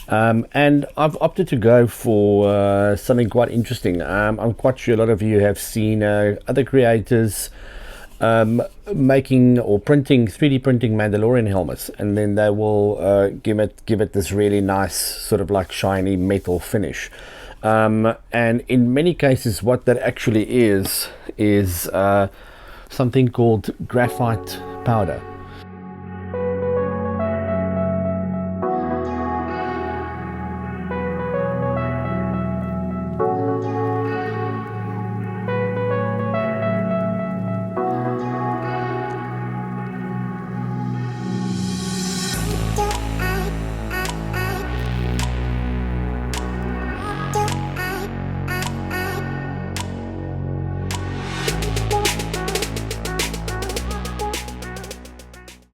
And I've opted to go for something quite interesting. I'm quite sure a lot of you have seen other creators making or printing 3D printing Mandalorian helmets, and then they will give it this really nice sort of like shiny metal finish. And in many cases, what that actually is something called graphite powder.